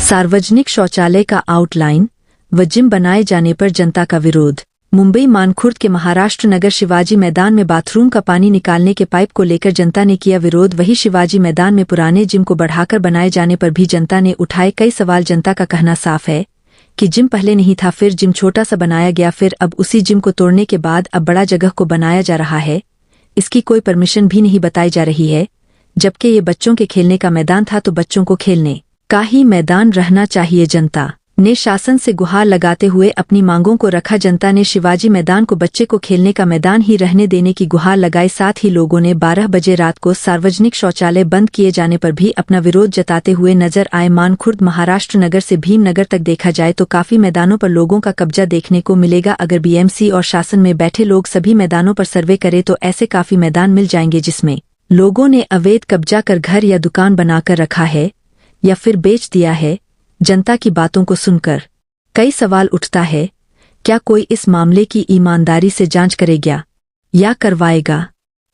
सार्वजनिक शौचालय का आउटलाइन व जिम बनाए जाने पर जनता का विरोध। मुंबई मानखुर्द के महाराष्ट्र नगर शिवाजी मैदान में बाथरूम का पानी निकालने के पाइप को लेकर जनता ने किया विरोध। वहीं शिवाजी मैदान में पुराने जिम को बढ़ाकर बनाए जाने पर भी जनता ने उठाए कई सवाल। जनता का कहना साफ है कि जिम पहले नहीं था, फिर जिम छोटा सा बनाया गया, फिर अब उसी जिम को तोड़ने के बाद अब बड़ा जगह को बनाया जा रहा है। इसकी कोई परमिशन भी नहीं बताई जा रही है, जबकि ये बच्चों के खेलने का मैदान था तो बच्चों को खेलने का ही मैदान रहना चाहिए। जनता ने शासन से गुहार लगाते हुए अपनी मांगों को रखा। जनता ने शिवाजी मैदान को बच्चे को खेलने का मैदान ही रहने देने की गुहार लगाई। साथ ही लोगों ने 12 बजे रात को सार्वजनिक शौचालय बंद किए जाने पर भी अपना विरोध जताते हुए नजर आए। मानखुर्द महाराष्ट्र नगर से भीमनगर तक देखा जाए तो काफी मैदानों पर लोगों का कब्जा देखने को मिलेगा। अगर बीएमसी और शासन में बैठे लोग सभी मैदानों पर सर्वे करें तो ऐसे काफी मैदान मिल जाएंगे जिसमें लोगों ने अवैध कब्जा कर घर या दुकान बनाकर रखा है या फिर बेच दिया है। जनता की बातों को सुनकर कई सवाल उठता है, क्या कोई इस मामले की ईमानदारी से जांच करेगा या करवाएगा,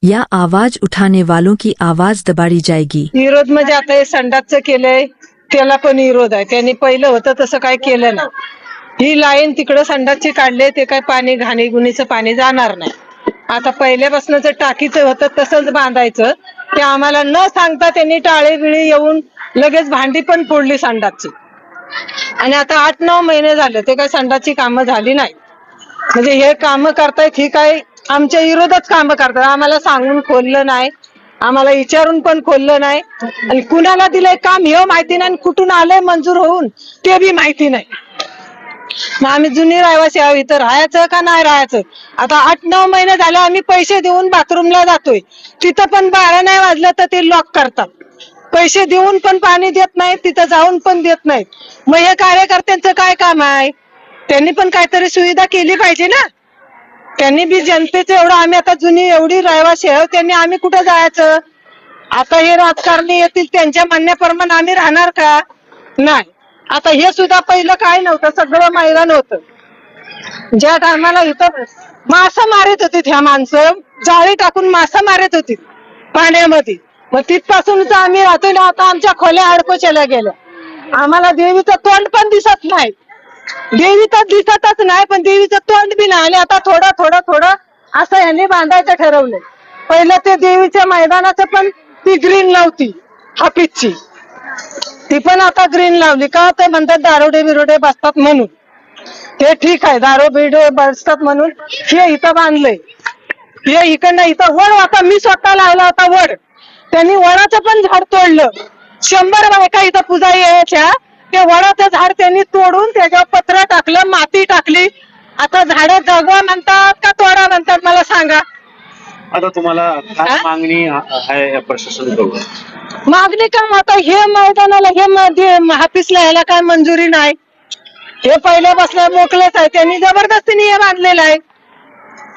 या आवाज उठाने वालों की आवाज दबाड़ी जाएगी? विरोध म्हणजे आता हे संडासचं केलंय त्याला पण विरोध आहे। त्यांनी पहिलं होतं तसं काय केलं नाही। ही लाईन तिकडं संडासची काढले ते काय पाणी घाणीगुणीचं पाणी जाणार नाही। आता पहिल्यापासूनच टाकीचं होतं तसंच बांधायचं, ते आम्हाला न सांगता त्यांनी टाळे बिळी येऊन लगेच भांडी पण फोडली संडासची। आणि आता 8-9 महिने झाले ते काय संडासची कामं झाली नाही। म्हणजे हे कामं करतायत ही काय आमच्या विरोधात कामं करतात। आम्हाला सांगून खोललं नाही, आम्हाला विचारून पण खोललं नाही, आणि कुणाला दिलंय काम हे माहिती नाही, कुठून आलंय मंजूर होऊन ते बी माहिती नाही। मग आम्ही जुनी रहिवासी आहोत, इथं राहायचं का नाही राहायचं? आता 8-9 महिने झाले आम्ही पैसे देऊन बाथरूमला जातोय, तिथं पण 12 नाही वाजलं तर ते लॉक करतात। पैसे देऊन पण पाणी देत नाहीत, तिथं जाऊन पण देत नाहीत। मग हे कार्यकर्त्यांचं काय काम आहे? त्यांनी पण काहीतरी सुविधा केली पाहिजे ना। त्यांनी बी जनतेचं एवढं, आम्ही आता जुनी एवढी रहिवासी आहोत, त्यांनी आम्ही कुठं जायचं? आता हे राजकारणी येतील त्यांच्या म्हणण्याप्रमाणे आम्ही राहणार का? नाही। आता हे सुद्धा पहिलं काय नव्हतं, सगळं मैदान होतं। ज्या टायमाला इथं मासा मारत होती ह्या माणसं, जाळी टाकून मासा मारत होती पाण्यामध्ये, मग तिथपासूनच आम्ही राहतोय ना। आता आमच्या खोल्या अडकोचल्या गेल्या, आम्हाला देवीचं तोंड पण दिसत नाही। देवी तर दिसतच नाही, पण देवीचं तोंड बी नाही। आणि आता थोडं थोडं थोडं असं यांनी बांधायचं ठरवलंय। पहिलं ते देवीच्या मैदानाचं पण ती ग्रीन लावती हापीसची, ती पण आता ग्रीन लावली का? ते म्हणतात दारोडे बिरोडे बसतात म्हणून। ते ठीक आहे, दारो बिरोडे बसतात म्हणून हे इथं बांधलंय। हे इकडनं इथं वड होता, मी स्वतः लावला होता वड, त्यांनी वडाचं पण झाड तोडलं। 100 बायका इथं पूजा यायच्या, ते वडाचं झाड त्यांनी तोडून त्याच्यावर पत्र टाकलं, माती टाकली। आता झाडं जगवा म्हणतात का तोडा म्हणतात मला सांगा? आता तुम्हाला काय मागणी आहे प्रशासनाकडून? मागणी का? आता हे मैदानाला हे हापीसला यायला काय मंजुरी नाही। हे पहिल्यापासून मोकळेच आहे, त्यांनी जबरदस्तीने हे बांधलेलं आहे।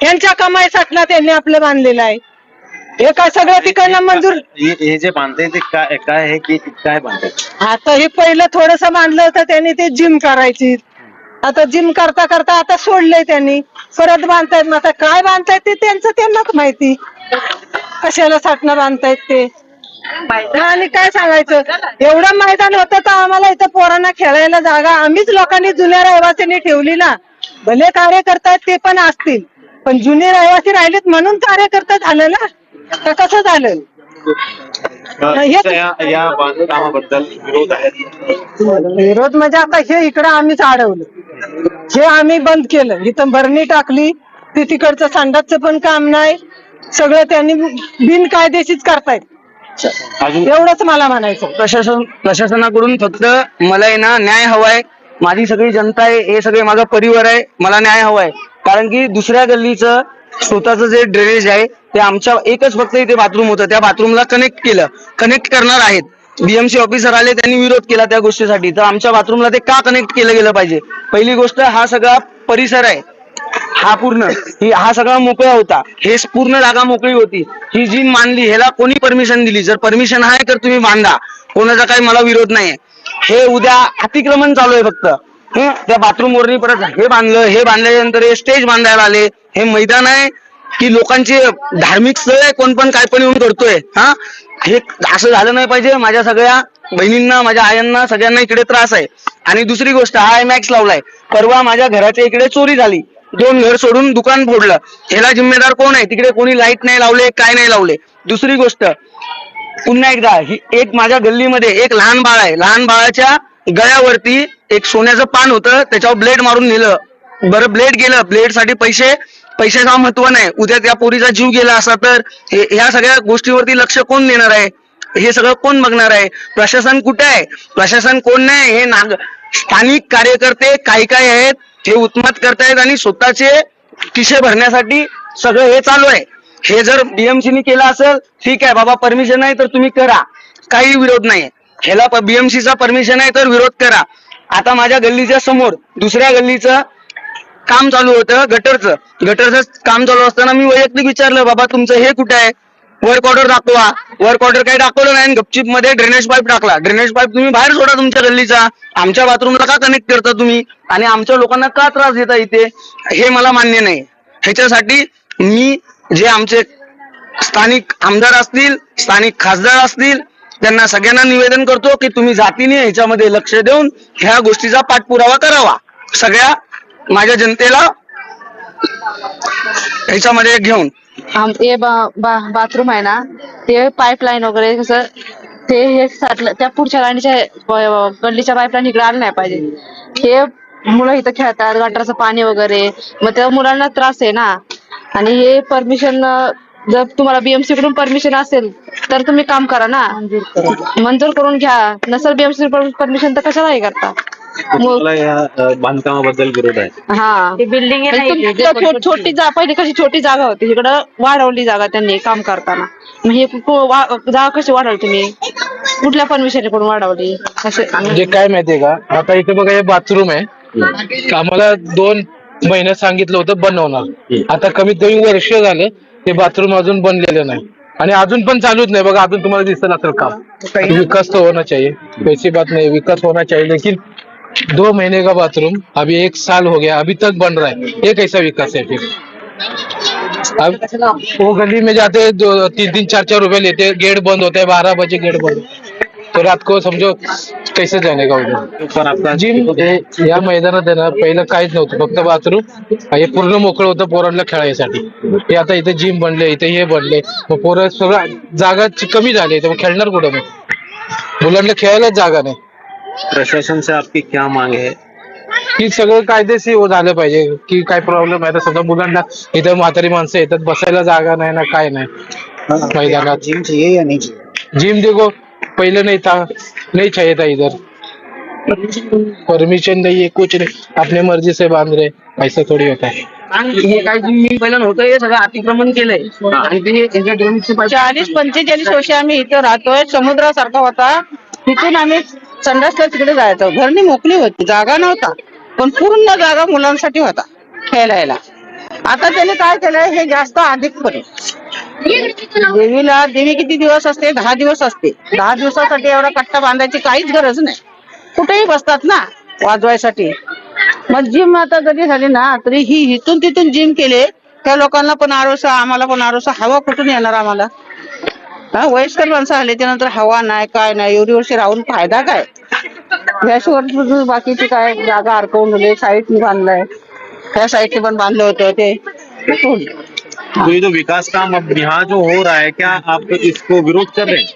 यांच्या कमाईसाठी त्यांनी आपलं बांधलेलं आहे। हे काय सगळं तिकडनं मंजूर? हे जे बांधते ते काय आहे की काय बांधते? आता हे पहिलं थोडस बांधलं होतं त्यांनी, ते जिम करायची। आता जिम करता करता आता सोडलंय त्यांनी, परत बांधतायत। मग आता काय बांधतायत ते त्यांचं त्यांनाच माहिती, कशाला साठणं बांधतायत ते। आणि काय सांगायचं, एवढं मैदान होतं तर आम्हाला इथं पोरांना खेळायला जागा आम्हीच लोकांनी जुन्या रहिवासींनी ठेवली ना। भले कार्यकर्ता ते पण असतील, पण जुने रहिवासी राहिलेत म्हणून कार्यकर्ता झालं ना, तर कसं झालं? या बांधकामाबद्दल विरोध आहे? विरोध म्हणजे आता हे इकडं आम्हीच अडवलं, हे आम्ही बंद केलं। इथं भरणी टाकली, ते तिकडचं संडासचं पण काम नाही, सगळं त्यांनी बिनकायदेशीर करतायत। एवढंच मला म्हणायचं। प्रशासनाकडून फक्त मला आहे ना न्याय हवाय। माझी सगळी जनता आहे, हे सगळे माझा परिवार आहे, मला न्याय हवाय। कारण की दुसऱ्या गल्लीचं स्वतःचं जे ड्रेनेज आहे ते आमच्या एकच फक्त इथे बाथरूम होतं, त्या बाथरूमला कनेक्ट करणार आहेत। बीएमसी ऑफिसर आले, त्यांनी विरोध केला त्या गोष्टीसाठी, तर आमच्या बाथरूमला ते का कनेक्ट केलं गेलं पाहिजे? पहिली गोष्ट, हा सगळा परिसर आहे, हा सगळा मोकळा होता, हे पूर्ण जागा मोकळी होती। ही जी मानली, ह्याला कोणी परमिशन दिली? जर परमिशन आहे तर तुम्ही बांधा, कोणाचा काही मला विरोध नाहीये। हे उद्या अतिक्रमण चालू आहे फक्त, त्या बाथरूम वरनी परत हे बांधलं, हे बांधल्यानंतर हे स्टेज बांधायला आले, हे मैदान आहे, की लोकांची धार्मिक स्थळ आहे, कोण पण काय पण येऊन करतोय. हा, हे असं झालं नाही पाहिजे. माझ्या सगळ्या बहिणींना, माझ्या आयांना, सगळ्यांना इकडे त्रास आहे. आणि दुसरी गोष्ट, हा आयमॅक्स लावलाय. परवा माझ्या घराच्या इकडे चोरी झाली, 2 घर सोडून दुकान फोडलं. ह्याला जिम्मेदार कोण आहे? तिकडे कोणी लाईट नाही लावले, काय नाही लावले. दुसरी गोष्ट, पुन्हा एकदा, ही एक माझ्या गल्लीमध्ये एक लहान बाळ आहे. लहान बाळाच्या गळ्यावरती एक सोन्याचं पान होतं, त्याच्यावर ब्लेड मारून नेलं. बरं, ब्लेड गेलं, ब्लेड साठी पैशाचं महत्व नाही. उद्या त्या पोरीचा जीव गेला असता तर ह्या सगळ्या गोष्टीवरती लक्ष कोण देणार आहे? हे सगळं कोण बघणार आहे? प्रशासन कुठे आहे? प्रशासन कोण नाही. हे स्थानिक कार्यकर्ते काही काही आहेत, हे उत्मत करतायत आणि स्वतःचे खिशे भरण्यासाठी सगळं हे चालू आहे. हे जर बीएमसीने केलं असेल, ठीक आहे बाबा, परमिशन नाही तर तुम्ही करा, काही विरोध नाही. ह्याला बीएमसीचा परमिशन आहे तर विरोध करा. आता माझ्या गल्लीच्या समोर दुसऱ्या गल्लीचं काम चालू होतं, गटरचं काम चालू असताना मी वैयक्तिक विचारलं, बाबा तुमचं हे कुठे आहे? वर्क ऑर्डर दाखवा. वर्क ऑर्डर काही दाखवलं नाही. गपचिप मध्ये ड्रेनेज पाईप टाकला. ड्रेनेज पाईप तुम्ही बाहेर सोडा तुमच्या गल्लीचा. आमच्या बाथरूमला का कनेक्ट करता तुम्ही? आणि आमच्या लोकांना का त्रास देता इथे? हे मला मान्य नाही. ह्याच्यासाठी मी जे आमचे स्थानिक आमदार असतील, स्थानिक खासदार असतील, त्यांना सगळ्यांना निवेदन करतो की तुम्ही जातीने ह्याच्यामध्ये लक्ष देऊन ह्या गोष्टीचा पाठपुरावा करावा. सगळ्या माझ्या जनतेला ह्याच्यामध्ये घेऊन. हे बाथरूम आहे ना, ते पाईपलाईन वगैरे कसं ते हे साठलं, त्या पुढच्या लाईनच्या गल्लीच्या पाईपलाईन इकडे आलं नाही पाहिजे. हे मुलं इथं खेळतात, गटारचं पाणी वगैरे, मग त्या मुलांना त्रास आहे ना. आणि हे परमिशन, जर तुम्हाला बीएमसी कडून परमिशन असेल तर तुम्ही काम करा ना, मंजूर करून घ्या. नसेल बीएमसी परमिशन तर कशाला हे करता? तुम्हाला या बांधकामाबद्दल विरोध आहे? हा, बिल्डिंग छोटी पहिली कशी छोटी जागा होती, इकडं वाढवली जागा त्यांनी काम करताना. मग हे जागा कशी वाढवली तुम्ही? कुठल्या परमिशन कडून वाढवली? म्हणजे काय माहितीये का, आता इथे बघा हे बाथरूम आहे. आम्हाला 2 महिने सांगितलं होतं बनवणार. आता कमीत कमी वर्ष झाले ते बाथरूम अजून बनलेलं नाही आणि अजून पण चालूच नाही. बघा, अजून तुम्हाला दिसत असेल काम. विकास तो होना चाहिए, वैसी बात नहीं, विकास होना चाहिए. लेकिन 2 महीने का बाथरूम अभी 1 साल हो गया, अभी तक बन रहा है. ये कैसा विकास है? फिर अब वो गली में जाते 3-3, 4-4 रुपए लेते, गेट बंद होता है, 12 बजे गेट बंद, तो रात को समझो कैसे जाने का उधर. पण आपला जिम या मैदानात आहे ना, पहिलं काहीच नव्हतं, फक्त बाथरूम. हे पूर्ण मोकळं होतं पोरांना खेळायसाठी. हे आता इथे जिम बनले, इथे हे बनले, मग पोरं सगळं जागा कमी झाली, तर मग खेळणार कुठं? मग मुलांना खेळायलाच जागा नाही. प्रशासन से आपकी क्या मांग है? की सगळं कायदेशीर झालं पाहिजे. की काय प्रॉब्लेम आहे तर समजा मुलांना इथं म्हातारी माणसं येतात, बसायला जागा नाही ना, काय नाही मैदानात. जिम चाहिए या नहीं? जिम देखो पहले नहीं था, नहीं चाहिए था इधर. परमिशन नहीं है, कुछ नहीं, अपने मर्जी से बांध रहे, ऐसा थोड़ी होता है. हे काय जिम पहिलं नव्हतं, हे सगळं अतिक्रमण केलंय. आणि ते 40-45 वर्ष आम्ही इथं राहतोय. समुद्रासारखा होता, तिथून आम्ही संडासला तिकडे जायचो. घरनी मोकळी होती, जागा नव्हता, पण पूर्ण जागा मुलांसाठी होता खेळायला. आता त्याने काय केलंय, हे जास्त अधिक पडे. देवी किती दिवस असते? 10 दिवस असते. 10 दिवसासाठी एवढा कट्टा बांधायची काहीच गरज नाही. कुठेही बसतात ना वाजवायसाठी. मग जिम आता जरी झाली ना, तरी ही इथून तिथून जिम केले. त्या लोकांना पण आरोसा, आम्हाला पण आरोसा. हवा कुठून येणार आम्हाला? हा, वयस्कर माणसं आले त्यानंतर हवा नाही, काय नाही. एवढी वर्षी राहून फायदा काय? याशिवाय बाकीची काय जागा अडकवून दिली. साईडनी बांधलंय, त्या साईडने पण बांधलं होतं ते. तो ये जो विकास काम अब यहाँ जो हो रहा है, क्या आप इसको विरोध कर रहे हैं?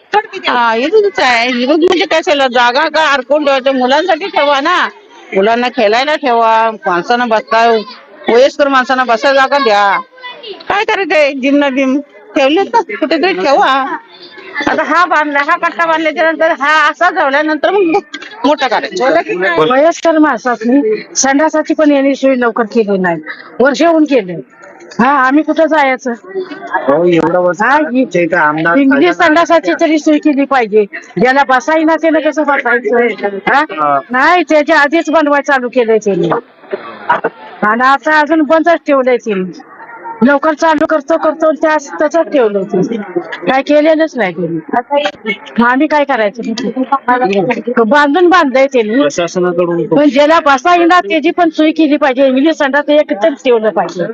हा, विरोधच आहे. विरोध म्हणजे काय झालं? जागा का अडकवून ठेवायचं? मुलांसाठी ठेवा ना, मुलांना खेळायला ठेवा, माणसांना बसता, वयस्कर माणसांना बसायला जागा द्या. काय करायचंय? जिम ना जिम ठेवले तर कुठेतरी ठेवा. आता हा बांधला, हा कट्टा बांधल्याच्या नंतर हा असा ठेवल्यानंतर मग मोठा करायचं. वयस्कर माणसाची संडासाची पण येणे सोय लवकर केली नाही, वर्ष होऊन केले. हा, आम्ही कुठं जायचं? इंग्लिश संडासाची तरी सोय केली पाहिजे. ज्याला बसाई ना त्याला कसं बसायचं? नाही, त्याच्या आधीच बनवायला चालू केलंय त्यांनी, आणि आता अजून बंदच ठेवलंय त्यांनी. लवकर चालू करतो त्याच्यात ठेवलंय त्यांनी, काय केलेलंच नाही त्यांनी. आम्ही काय करायचं? बांधलंय त्यांनी. प्रशासनाकडून पण ज्याला बसा येणार त्याची पण सोय केली पाहिजे. इंग्लिश संडास एक तर ठेवलं पाहिजे.